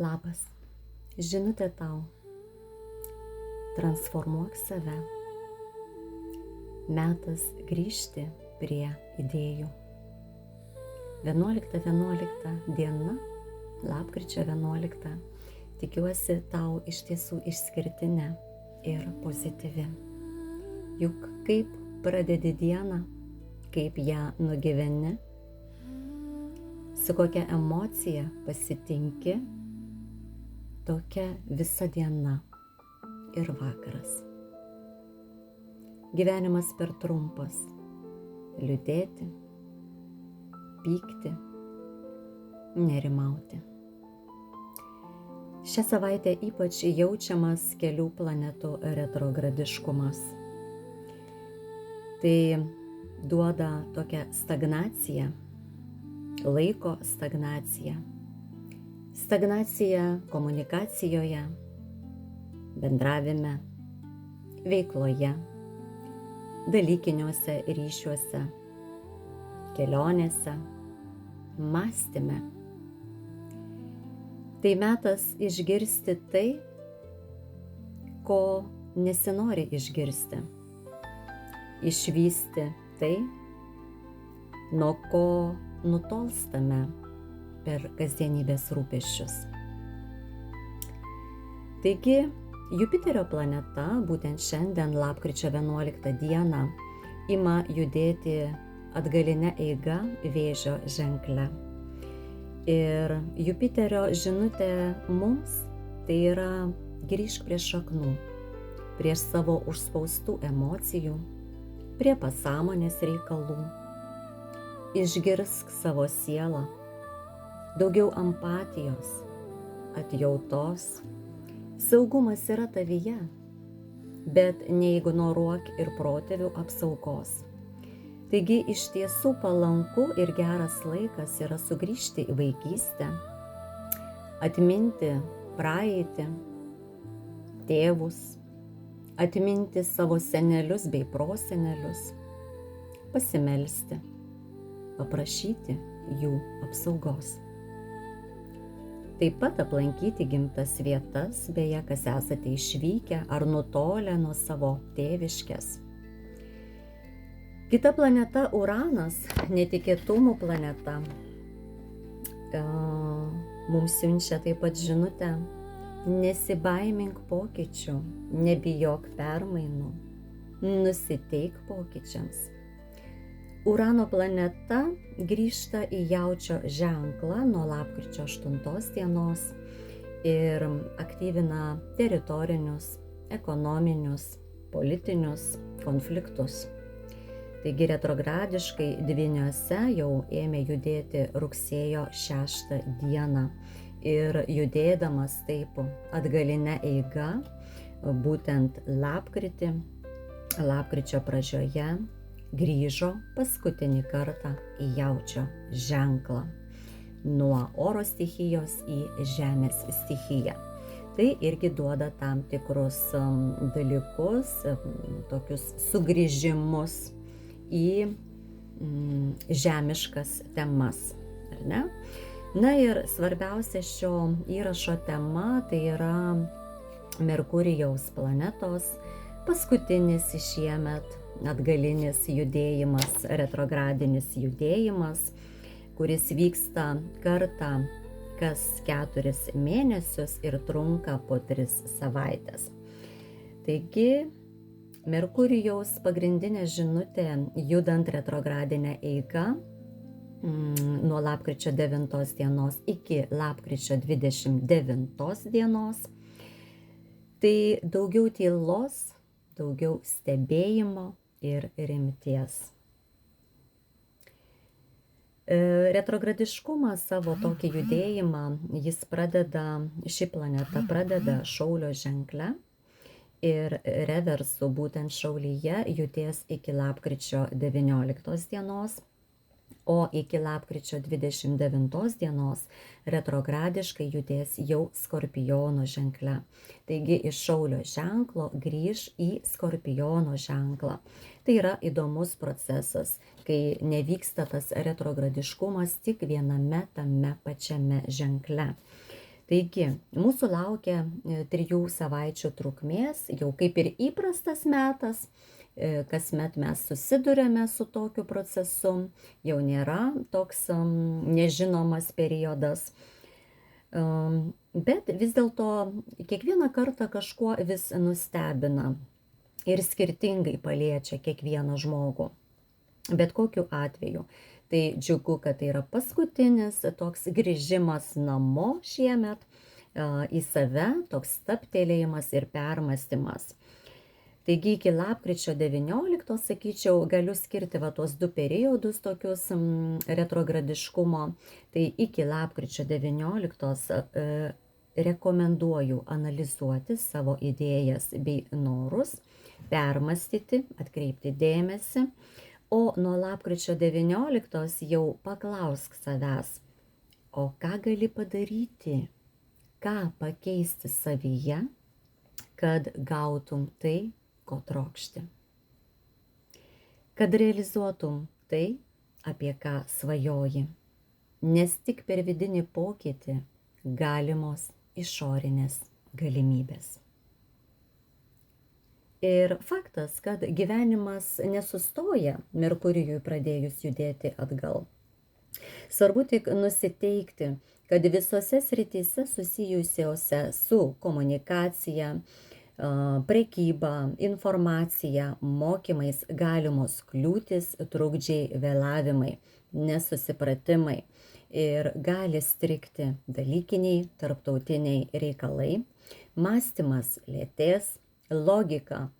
Labas, žinutė tau. Transformuok save. Metas grįžti prie idėjų. 11.11 diena, lapkričio 11. Tikiuosi tau iš tiesų išskirtinė ir pozityvi. Juk kaip pradedi dieną, kaip ją nugyveni, su kokia emocija pasitinki, tokia visa diena ir vakaras. Gyvenimas per trumpas. Liūdėti, pykti, nerimauti. Šią savaitę ypač jaučiamas kelių planetų retrogradiškumas. Tai duoda tokią stagnaciją, laiko stagnaciją. Stagnacija komunikacijoje, bendravime, veikloje, dalykiniuose ryšiuose, kelionėse, mąstyme. Tai metas išgirsti tai, ko nesinori išgirsti. Išvysti tai, nuo ko nutolstame per kasdienybės rūpesčius. Taigi, Jupiterio planeta būtent šiandien, lapkričio 11 dieną, ima judėti atgaline eiga Vėžio ženkle. Ir Jupiterio žinutė mums tai yra grįžk prie šaknų, prie savo užspaustų emocijų, prie pasąmonės reikalų. Išgirsk savo sielą, daugiau empatijos, atjautos. Saugumas yra tavyje, bet neignoruok ir protėvių apsaugos. Taigi iš tiesų palanku ir geras laikas yra sugrįžti į vaikystę, atminti praeitį, tėvus, atminti savo senelius bei prosenelius, pasimelsti, paprašyti jų apsaugos. Taip pat aplankyti gimtas vietas, beje, kas esate išvykę ar nutolę nuo savo tėviškės. Kita planeta Uranas, netikėtumų planeta, mums siunčia taip pat žinutę: nesibaimink pokyčių, nebijok permainų, nusiteik pokyčiams. Urano planeta grįžta į Jaučio ženklą nuo lapkričio 8 dienos ir aktyvina teritorinius, ekonominius, politinius konfliktus. Taigi retrogradiškai dvyniuose jau ėmė judėti rugsėjo 6 dieną ir judėdamas taip atgaline eiga, būtent lapkričio pradžioje, grįžo paskutinį kartą į Jaučio ženklą nuo oro stichijos į žemės stichiją. Tai irgi duoda tam tikrus dalykus, tokius sugrįžimus į žemiškas temas, ar ne? Na ir svarbiausia šio įrašo tema tai yra Merkurijaus planetos paskutinis šiemet atgalinis judėjimas, retrogradinis judėjimas, kuris vyksta kartą kas 4 mėnesius ir trunka po 3 savaitės. Taigi, Merkurijaus pagrindinė žinutė judant retrogradinę eigą nuo lapkričio 9 dienos iki lapkričio 29 dienos, tai daugiau tylos, daugiau stebėjimo ir rimties. Retrogradiškumą savo tokį judėjimą ši planeta pradeda Šaulio ženkle ir reversų būtent Šaulyje judės iki lapkričio 19 dienos, o iki lapkričio 29 dienos retrogradiškai judės jau Skorpiono ženkle. Taigi iš Šaulio ženklo grįž į Skorpiono ženklą. Tai yra įdomus procesas, kai nevyksta tas retrogradiškumas tik viename tame pačiame ženkle. Taigi, mūsų laukia 3 savaičių trukmės, jau kaip ir įprastas metas, kasmet mes susidurėme su tokiu procesu, jau nėra toks nežinomas periodas. Bet vis dėlto kiekvieną kartą kažkuo vis nustebina ir skirtingai paliečia kiekvieną žmogų. Bet kokiu atveju. Tai džiugu, kad tai yra paskutinis toks grįžimas namo šiemet į save, toks stabtelėjimas ir permąstymas. Taigi iki lapkričio 19, sakyčiau, galiu skirti tuos 2 periodus tokius retrogradiškumo. Tai iki lapkričio 19 rekomenduoju analizuoti savo idėjas bei norus, permąstyti, atkreipti dėmesį. O nuo lapkričio 19 jau paklausk savęs, o ką gali padaryti, ką pakeisti savyje, kad gautum tai, ko trokšti. Kad realizuotum tai, apie ką svajoji, nes tik per vidinį pokytį galimos išorinės galimybės. Ir faktas, kad gyvenimas nesustoja Merkurijui pradėjus judėti atgal. Svarbu tik nusiteikti, kad visose srityse susijusiose su komunikacija, prekyba, informacija, mokymais galimos kliūtis, trukdžiai, vėlavimai, nesusipratimai ir gali strigti dalykiniai, tarptautiniai reikalai, mąstymas lėtės, logika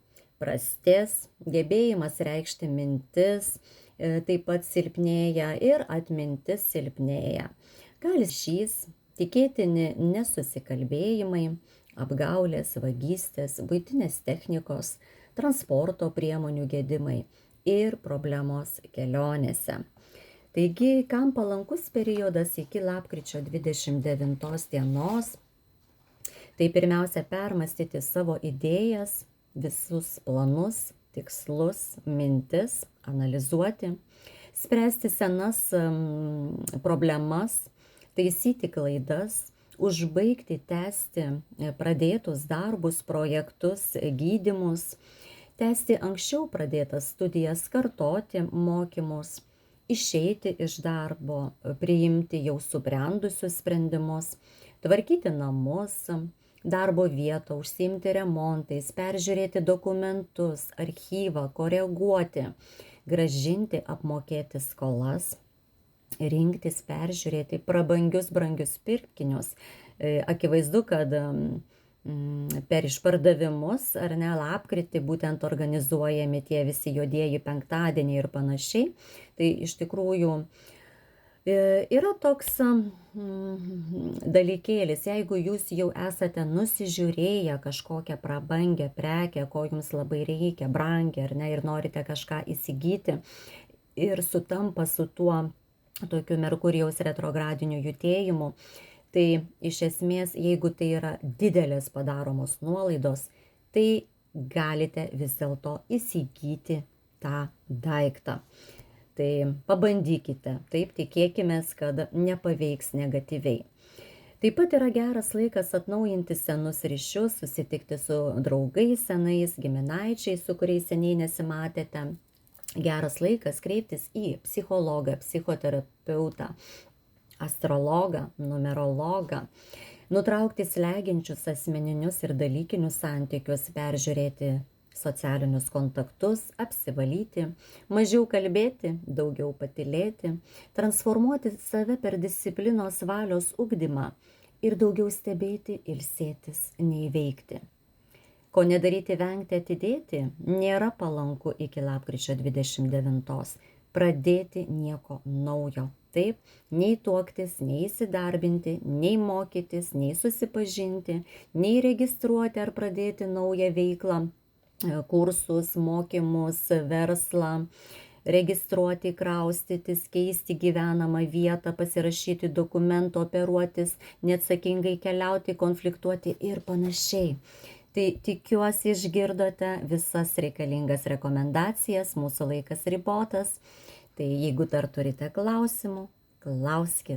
prastės, gebėjimas reikšti mintis taip pat silpnėja ir atmintis silpnėja. Gali šys, tikėtini nesusikalbėjimai, apgaulės, vagystės, buitinės technikos, transporto priemonių gedimai ir problemos kelionėse. Taigi, kam palankus periodas iki lapkričio 29 dienos, tai pirmiausia permąstyti savo idėjas, visus planus, tikslus, mintis, analizuoti, spręsti senas problemas, taisyti klaidas, užbaigti, tęsti pradėtus darbus, projektus, gydymus, tęsti anksčiau pradėtas studijas, kartoti mokymus, išeiti iš darbo, priimti jau subrendusius sprendimus, tvarkyti namus, darbo vietą, užsiimti remontais, peržiūrėti dokumentus, archyvą, koreguoti, gražinti, apmokėti skolas, rinktis, peržiūrėti prabangius, brangius pirkinius. Akivaizdu, kad per išpardavimus ar ne lapkritį būtent organizuojami tie visi juodieji penktadieniai ir panašiai. Tai iš tikrųjų yra toks dalykėlis, jeigu jūs jau esate nusižiūrėję kažkokią prabangę prekę, ko jums labai reikia, brangią ar ne, ir norite kažką įsigyti ir sutampa su tuo tokiu Merkurijaus retrogradiniu judėjimu, tai iš esmės, jeigu tai yra didelės padaromos nuolaidos, tai galite vis dėlto įsigyti tą daiktą. Tai pabandykite, taip tikėkimės, kad nepaveiks negatyviai. Taip pat yra geras laikas atnaujinti senus ryšius, susitikti su draugais senais, giminaičiais, su kuriais seniai nesimatėte. Geras laikas kreiptis į psichologą, psichoterapeutą, astrologą, numerologą, nutraukti slegiančius asmeninius ir dalykinius santykius, peržiūrėti socialinius kontaktus, apsivalyti, mažiau kalbėti, daugiau patylėti, transformuoti save per disciplinos valios ugdymą ir daugiau stebėti, ilsėtis, nei veikti. Ko nedaryti, vengti, atidėti, nėra palanku iki lapkričio 29. Pradėti nieko naujo. Taip, nei tuoktis, nei įsidarbinti, nei mokytis, nei susipažinti, nei registruoti ar pradėti naują veiklą, kursus, mokymus, verslą, registruoti, kraustytis, keisti gyvenamą vietą, pasirašyti dokumentų, operuotis, neatsakingai keliauti, konfliktuoti ir panašiai. Tai tikiuosi išgirdote visas reikalingas rekomendacijas, mūsų laikas ribotas. Tai jeigu dar turite klausimų, klauskite.